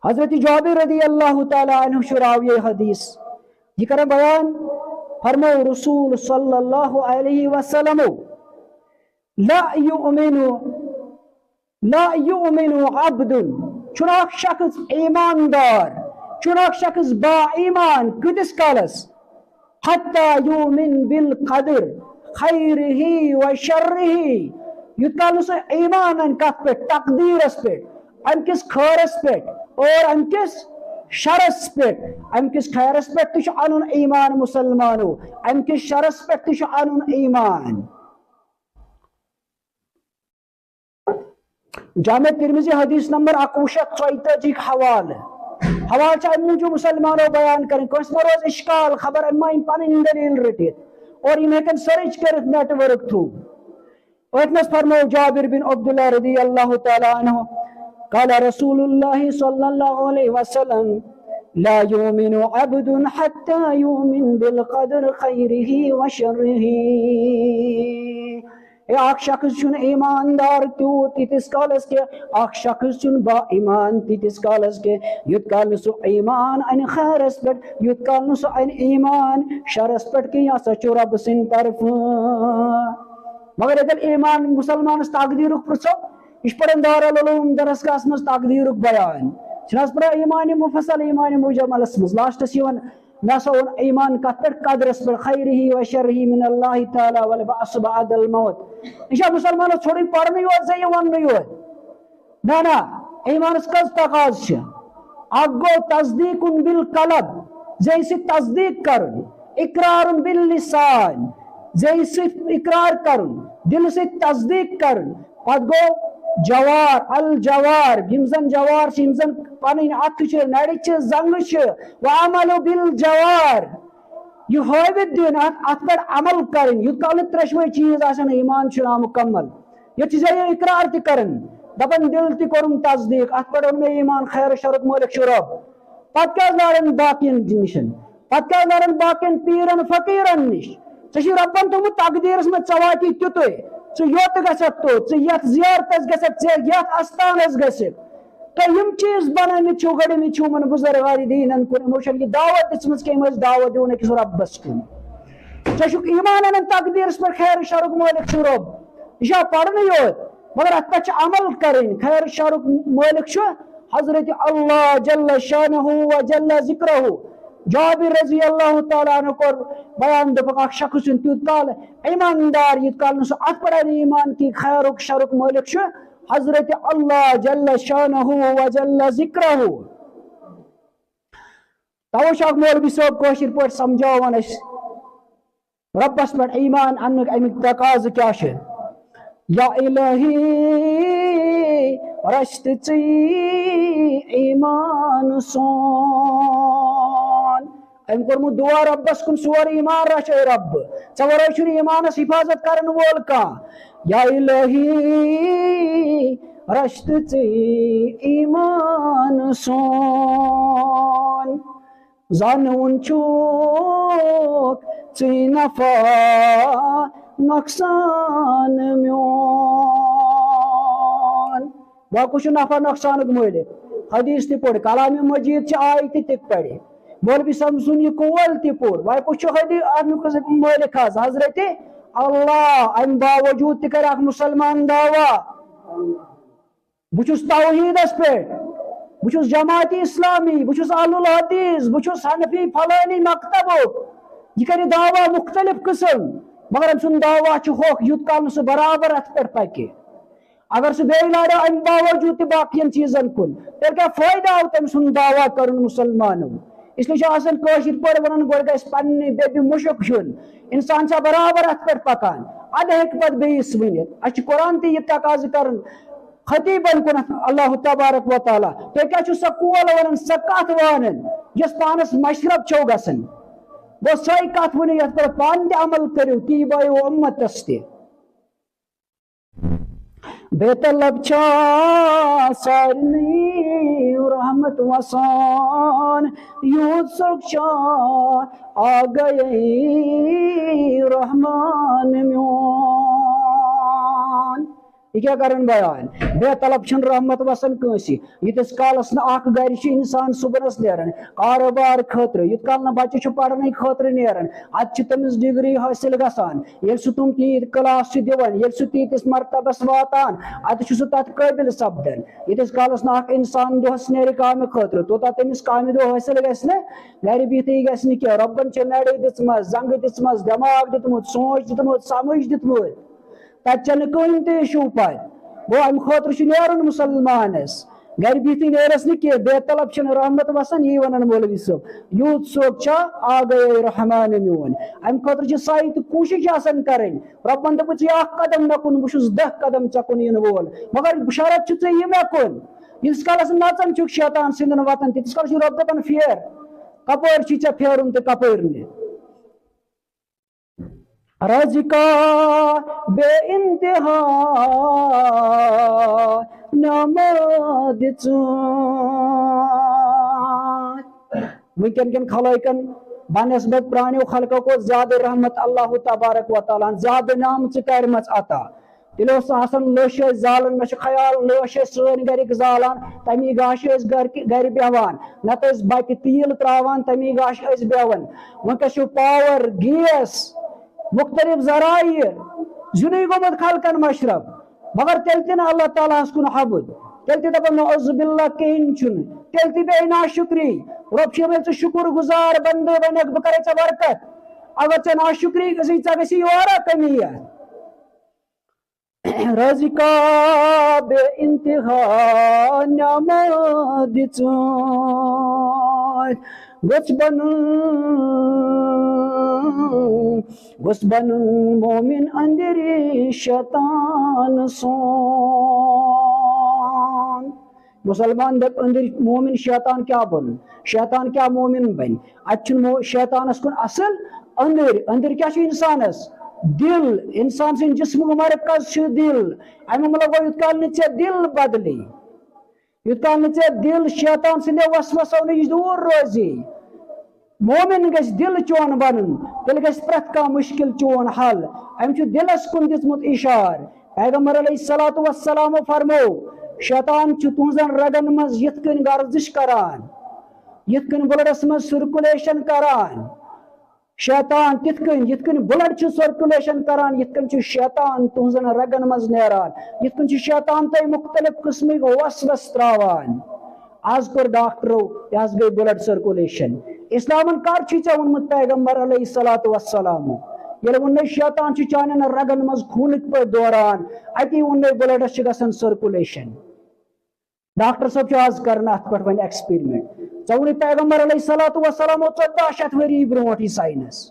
حضرت جابر رضی اللہ تعالیٰ عنہ شراوی حدیث یہ کریں بیان فرمو رسول صلی اللہ علیہ وسلم لا یؤمن عبد چناک شخص ایماندار چناک شخص با ایمان کتس کالس حتی یؤمن بالقدر خیرہ و شرہ یت کال سے ایمان ان کت پہ تقدیر اس پہ ام کس خیرس پہ اور ام کس شرس پہ ام کس خیرس پہ تش انن ایمان مسلمانو ام کس شرس پہ تش انن ایمان جامع ترمذی حدیث نمبر 1134 حوال چاہے موجود مسلمانوں بیان کریں کس مروز اشکال خبر امائن پانین دلیل رٹیت اور انہیں کن سرچ کرت نیٹ ورک تھو ویتنس فرمو جابر بن عبداللہ رضی اللہ تعالیٰ عنہ قال رسول اللہ صلی اللہ علیہ وسلم لا یؤمن عبد حتی یؤمن بالقدر خیرہ و شرہ اخ شخص چن ایماندار تیوت تیتس کالس کے اخ شخص چن با ایمان تیتس کالس کے یت کال سو ایمان ان خیرس پٹ یت کال سو ان ایمان شرس پٹ کی یا سچو رب سن طرف مگر اگر ایمان مسلمان تقدیرک پرسو اس پر دارالعلوم درسگاہ مز تقدیرک بیان چھناس پر ایمان مفصل ایمان مجمل اسمز لاسٹس یون ناسا ایمان کتر قدرس پر خیرہ و شرہ من اللہ تعالی والبعث بعد الموت انشاء مسلمانوں چھوڑی پڑھنی ہو سے یہ ون نہیں ہو نا ایمان اس کس تقاض سے اگو تصدیق بالقلب جیسے تصدیق کرن اقرار باللسان جیسے اقرار کرن دل سے تصدیق کرن پتگو جوار الجوار یمزن جوار یمزن پنن اتھ نڑ زنگ وعمل بالجوار یہ ہاوت دین ات پر عمل کرن یت کال ترشوے چیز آسن ایمان نامکمل یہ چیز اقرار تہ کرن دپن دل تہ کرن تصدیق ات پر میں ایمان خیر شرک مالک شراب پت کیا لارن باقین نشن پت کیا لارن باقین پیرن فقیرن نش ژے ربن تھومت تقدیرس میں ژواتی تیُتُے ژٕ یوت گژھکھ تو ژٕ یتھ زیارتس گژھکھ ژٕ یتھ استانس گژھکھ تو یم چیز بنٲمٕتۍ چھِو گۄڈٕنِتھ چھِو یِمن بُزرگوارِ دیٖنن کُن یِمو چھنہٕ یہِ دعوت دِژمٕژ کہِ یِم ٲسۍ دعوت دِوان أکِس رۄبس کُن ژےٚ چھُکھ ایمان انان تقدیرس پٮ۪ٹھ خیر شرُک مٲلِک چھُ رۄب یہِ چھا پرنٕے یوت مگر اتھ پٮ۪ٹھ چھِ عمل کرٕنۍ خیر شرُک مٲلِک چھُ حضرت اللہ جل شانہ و جل ذکرہ جابر رضی اللہ تعالیٰ عنہ کور بیان دپک اخ شخص چھُنہٕ تیُتھ کال ایماندار یت کال نہٕ سُہ اتھ پٮ۪ٹھ ایمان کی خیرُک شرُک مٲلِک چھُ حضرت اللہ جل شانہ و جل ذکرہ توے چھُ اکھ مولوی صٲب کٲشِر پٲٹھۍ سمجھاوان اسہِ ربس پٮ۪ٹھ ایمان اننُک امیُک تقاضہٕ کیاہ چھُ یا الہی رچھ ژٕے ایمان سون ام کورمُت دعا ربس کُن سورُے ایمان رچھ اے رب ژےٚ ورٲے چھُنہٕ ایمانس حفاظت کرن وول کانٛہہ یا الہی رچھ ژٕے ایمان سون زانوُن چھُکھ ژٕے نفع نۄقصان میون باقٕے چھُ نفع نۄقصانُک مٲلِک حدیث تہِ پوٚر کلامِ مجیٖد چھِ آیتہِ تہِ پرِ مولوی صٲب سُنٛد یہِ کول تہِ پوٚر وۄنۍ کُس چھُ امیُک مٲلِک حظ حضرت اللہ امہِ باوجوٗد تہِ کرِ اکھ مُسلمان دعوا بہٕ چھُس توحیٖدس پٮ۪ٹھ بہٕ چھُس جماعتِ اسلامی بہٕ چھُس اہل الحدیث بہٕ چھُس حنفی فلٲنی مکتبُک یہ کرِ دعوا مختلف قسم مگر أمۍ سُنٛد دعوا چھُ ہوٚکھ یوٗت کال نہٕ سُہ برابر اتھ پٮ۪ٹھ پکہِ اگر سُہ بیٚیہِ لارِ امہِ باوجوٗد تہِ باقین چیٖزن کُن تیٚلہِ کیٛاہ فٲیدٕ آو تٔمۍ سُنٛد دعوا کرُن مُسلمانو اس لیے چھُ آسان کٲشِر پٲٹھۍ ونان گۄڈٕ گژھِ پننہِ بیٚبہِ مُشُک ہیوٚن انسان چھا برابر اتھ پٮ۪ٹھ پکان ادٕ ہیٚکہِ پتہٕ بیٚیِس ؤنِتھ اسہِ چھُ قرآن تہِ یہِ تقاضہٕ کران خطیبن کُنتھ اللہ تبارک و تعالیٰ تُہۍ کیٛاہ چھُو سۄ کول ونان سۄ کتھ وانان یۄس پانس مشرب چھو گژھان گوٚو سۄے کتھ ؤنِو یتھ پٮ۪ٹھ پانہٕ تہِ عمل کٔرِو تی بایو اُمتس تہِ بے طلب چھا سارنٕے رحمت وسان یوٗسف چھا آ گٔیے رحمان میون یہ کیا کرن بیان بے طلب چھن رحمت وسن کنسی یتس کالس نہ اخ گھر چھ انسان صبحس نیران کاروبار خاطر یت کال نہ بچہ چھ پڑھنے خاطر نیران ات چھ تمس ڈگری حاصل گژھان یل سہ تم تیت کلاس چھ دِوان یل سہ تیتس مرتبس واتان ات چھ سہ تت قابل سپدان یتس کالس نہ اخ انسان دہس نیرِ کامہ خاطر توتہ تمس کامہ دہ حاصل گژھِ نہ گھر بہتھے گژھِ نہ کینٛہہ رۄبن چھ نڑِ دژمژ زنگہ دژمژ دٮ۪ماغ دیُتمُت سونچ دیُتمُت سمجھ دیُتمُت تتہ چھنہ کٕہٕنۍ تہِ اِشوٗ پتہٕ گوٚو امہ خٲطرٕ چھُ نیرُن مُسلمانس گھر بہتھٕے نیرس نہ کینٛہہ بے طلب چھنہ رحمت وسان یی ونان مولوی صٲب یوٗت سوگ چھا آ گئے رحمان میون امہ خٲطرٕ چھِ سعی تہٕ کوٗشش آسان کرٕنۍ رۄبن دوٚپُت ژٕ اکھ قدم مےٚ کُن بہٕ چھُس 10 قدم ژےٚ کُن یِنہٕ وول مگر شرط چھُ ژےٚ یہِ مےٚ کُن ییٖتِس کالس نژان چھُکھ شیطان سٕنٛدٮ۪ن وتن تیٖتِس کالس چھُ رۄب دپان پھیر کپٲرۍ چھُے ژےٚ پھیرُن تہٕ کپٲرۍ نہٕ رزقا بے انتہا نعمت ونکن کن خلائقن بنسبت پرانیو خلقو کو زیادہ رحمت اللہ تبارک و تعالیٰ زیادہ نام کرمت عطا تیل آسان لش زالان مے خیال لش سن گرک زالان تمی گاش گر بیوان نت بتہ تیل تراوان تمی گاش بیوان ونکس پاور گیس مختلف ذرائع زنی گومت خلقن مشرب مگر تیل تہ اللہ تعالیٰ کن حبد تیل تہ دپان نعوذ باللہ کہین چھ تیل تہ بے نا شکری رب چھ ژٕ شکر گزار بندے ونک بہ کرے ژےٚ برکت اگر ژےٚ نا شکری گژھی ژےٚ گژھی یورا کمی رزقا بے انتہا نعمت دِژ گوٚژھ بنُن مومن أنٛدرِ شیطان سون مسلمان دپ أنٛدرِ مومن شیطان کیا بن شیطان کیا مومن بن ات شیطانس کن اصل أنٛدر کیا چھ انسانس دل انسان سن جسم مرکز چھ دل امی مطلب گو یت کال نہ ژےٚ دل بدلی یت کال نہ ژےٚ دل شیطان سندیو وسوسو نش دور روزی مومن گژھِ دل چون بنن تیل گژھِ پرٛٮ۪تھ کانٛہہ مشکل چون حل أمۍ چھُ دلس کُن دِژمُت اشار پیغمبر علیہ الصلوۃ والسلام فرمو شیطان چھُ تُہنٛزن رگن منٛز یِتھ کٔنۍ گردش کران یِتھ کٔنۍ بلڈس منٛز سرکولیشن کران شیطان تِتھ کٔنۍ یِتھ کٔنۍ بلڈ چھُ سرکولیشن کران یِتھ کٔنۍ چھُ شیطان تُہنٛزن رگن منٛز نیران یِتھ کٔنۍ چھُ شیطان تۄہہِ مختلف قٕسمٕکۍ وسوس تراوان آز کوٚر ڈاکٹرو یہِ حظ گٔے بلڈ سرکولیشن اسلامن کر چھُے ژےٚ ووٚنمُت پیغمبر علیہ الصلوۃ والسلام ییٚلہِ ووٚننَے شیطان چھُ چانٮ۪ن رگن منٛز خوٗنٕکۍ پٲٹھۍ دوران اتی ووٚننَے بلڈس چھِ گژھان سرکولیشن ڈاکٹر صٲب چھُ آز کران اتھ پٮ۪ٹھ وۄنۍ ایکسپیرمنٹ ژےٚ ووٚنُے پیغمبر علیہ الصلوۃ والسلام 1400 ؤری برونٛٹھ یہِ ساینس